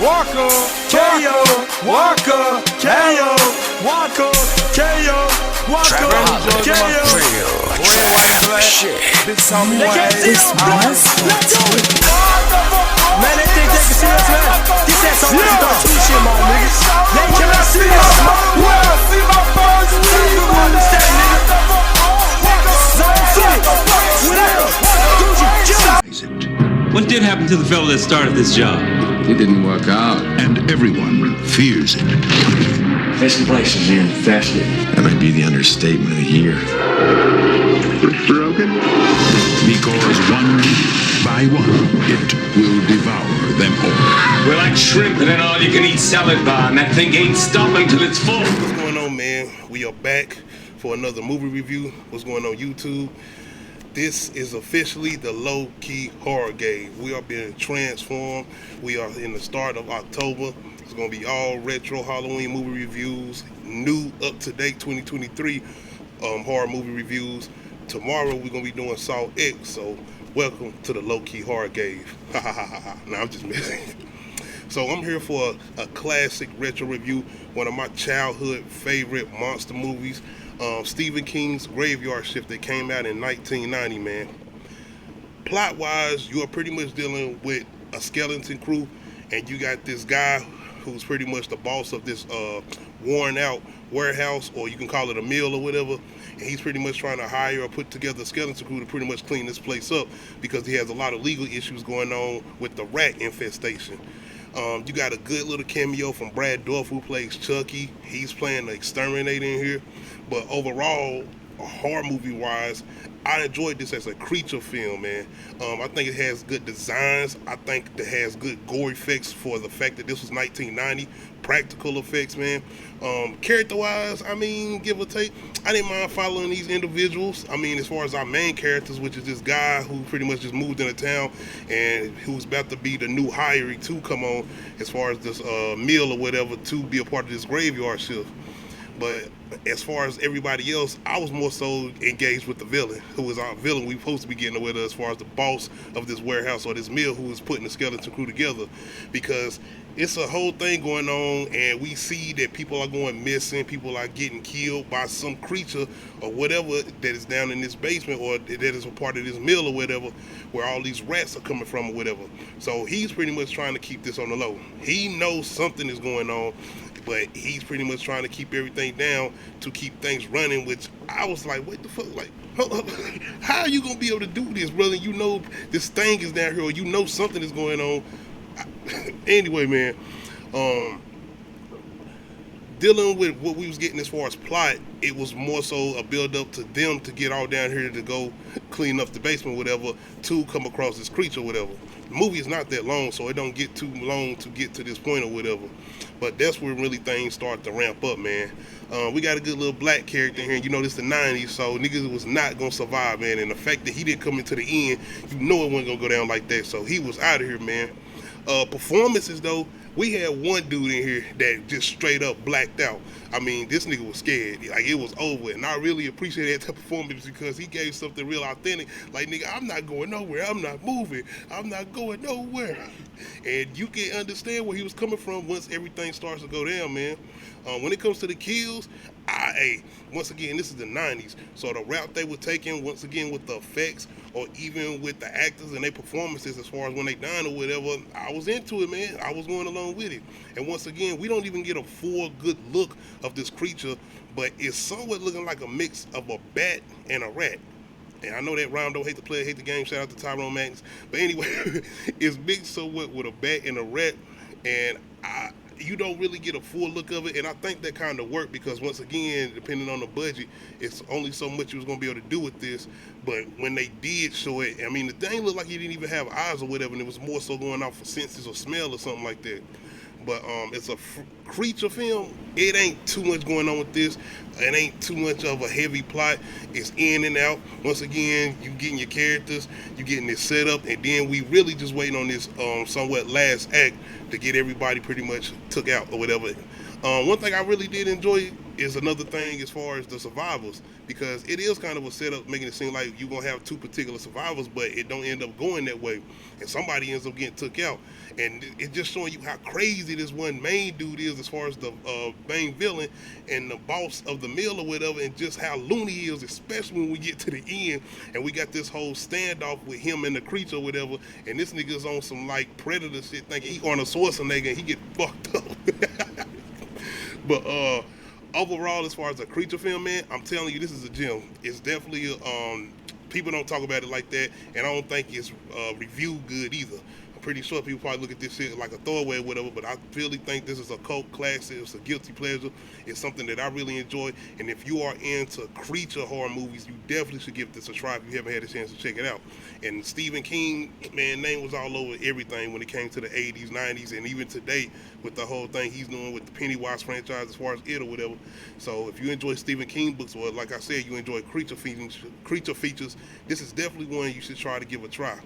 Walker, KO, Walker, KO, Walker, KO, Walker, KO. Red, white, black. Bitch, tell me what This was man, they think they can see us, man. This that some cartoon shit, my niggas. They can't see us, man. Well, see my birds, you understand, nigga. What did happen to the fellow that started this job? It didn't work out. And everyone fears it. This place is infested. That might be the understatement of the year. Broken? Because one by one, it will devour them all. We're like shrimp in an all-you-can-eat salad bar, and that thing ain't stopping till it's full. What's going on, man? We are back for another movie review. What's going on YouTube? This is officially the low-key horror game. We are being transformed. We are in the start of October. It's going to be all retro Halloween movie reviews, new up-to-date 2023 horror movie reviews. Tomorrow we're going to be doing Saw X, so welcome to the low-key horror game. No, I'm just messing. So I'm here for a classic retro review, one of my childhood favorite monster movies, Stephen King's Graveyard Shift that came out in 1990, man. Plot-wise, you are pretty much dealing with a skeleton crew, and you got this guy who's pretty much the boss of this worn-out warehouse, or you can call it a mill or whatever, and he's pretty much trying to hire or put together a skeleton crew to pretty much clean this place up because he has a lot of legal issues going on with the rat infestation. You got a good little cameo from Brad Dourif, who plays Chucky. He's playing the exterminator in here. But overall, horror movie wise, I enjoyed this as a creature film, man. I think it has good designs. I think it has good gore effects for the fact that this was 1990. Practical effects, man. Character wise, I mean, give or take, I didn't mind following these individuals. I mean, as far as our main characters, which is this guy who pretty much just moved into town and who's about to be the new hire to come on as far as this meal or whatever to be a part of this graveyard shift. But as far as everybody else, I was more so engaged with the villain, who is our villain we supposed to be getting with us as far as the boss of this warehouse or this mill who is putting the skeleton crew together, because it's a whole thing going on, and we see that people are going missing, people are getting killed by some creature or whatever that is down in this basement or that is a part of this mill or whatever, where all these rats are coming from or whatever. So he's pretty much trying to keep this on the low. He knows something is going on, but he's pretty much trying to keep everything down to keep things running, which I was like, what the fuck? Like, hold up. How are you going to be able to do this, brother? You know this thing is down here, or you know something is going on. Anyway, man, dealing with what we was getting as far as plot, it was more so a build up to them to get all down here to go clean up the basement, whatever, to come across this creature, whatever. The movie is not that long, so it don't get too long to get to this point or whatever. But that's where really things start to ramp up, man. We got a good little black character here. You know, this the 90s, so niggas was not going to survive, man. And the fact that he didn't come into the end, you know it wasn't going to go down like that. So he was out of here, man. Performances, though, we had one dude in here that just straight up blacked out. I mean, this nigga was scared. Like, it was over. And I really appreciate that type of performance because he gave something real authentic. Like, nigga, I'm not going nowhere. I'm not moving. I'm not going nowhere. And you can understand where he was coming from once everything starts to go down, man. When it comes to the kills, once again, this is the 90s. So the route they were taking, once again, with the effects or even with the actors and their performances as far as when they dying or whatever, I was into it, man. I was going along with it. And once again, we don't even get a full good look of this creature, but it's somewhat looking like a mix of a bat and a rat. And I know that rhyme don't hate the player, hate the game. Shout out to Tyrone Magnus. But anyway, it's mixed somewhat with a bat and a rat. And you don't really get a full look of it, and I think that kind of worked because once again, depending on the budget, it's only so much you was gonna be able to do with this. But when they did show it, I mean, the thing looked like he didn't even have eyes or whatever, and it was more so going off for senses or smell or something like that. But it's a creature film. It ain't too much going on with this. It ain't too much of a heavy plot. It's in and out. Once again, you getting your characters, you getting this set up, and then we really just waiting on this somewhat last act to get everybody pretty much took out or whatever. One thing I really did enjoy is another thing as far as the survivors, because it is kind of a setup making it seem like you're gonna have two particular survivors, but it don't end up going that way, and somebody ends up getting took out. And it's just showing you how crazy this one main dude is as far as the main villain and the boss of the mill or whatever, and just how loony he is, especially when we get to the end and we got this whole standoff with him and the creature or whatever, and this nigga's on some like Predator shit thinking he Arnold Schwarzenegger and he get fucked up. But overall, as far as a creature film, man, I'm telling you, this is a gem. It's definitely people don't talk about it like that, and I don't think it's reviewed good either. I'm pretty sure people probably look at this shit like a throwaway or whatever, but I really think this is a cult classic. It's a guilty pleasure. It's something that I really enjoy, and if you are into creature horror movies, you definitely should give this a try if you haven't had a chance to check it out. And Stephen King, man, name was all over everything when it came to the 80s, 90s, and even today with the whole thing he's doing with the Pennywise franchise as far as it or whatever. So if you enjoy Stephen King books, or like I said, you enjoy creature features, this is definitely one you should try to give a try.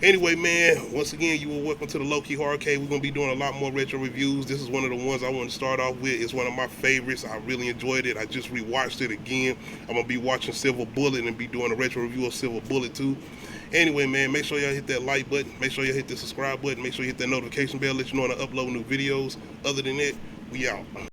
Anyway, man, once again, you are welcome to the Low Key Horror Cave. We're going to be doing a lot more retro reviews. This is one of the ones I want to start off with. It's one of my favorites. I really enjoyed it. I just rewatched it again. I'm going to be watching Silver Bullet and be doing a retro review of Silver Bullet too. Anyway, man, make sure y'all hit that like button. Make sure y'all hit the subscribe button. Make sure you hit that notification bell, let you know when I upload new videos. Other than that, we out.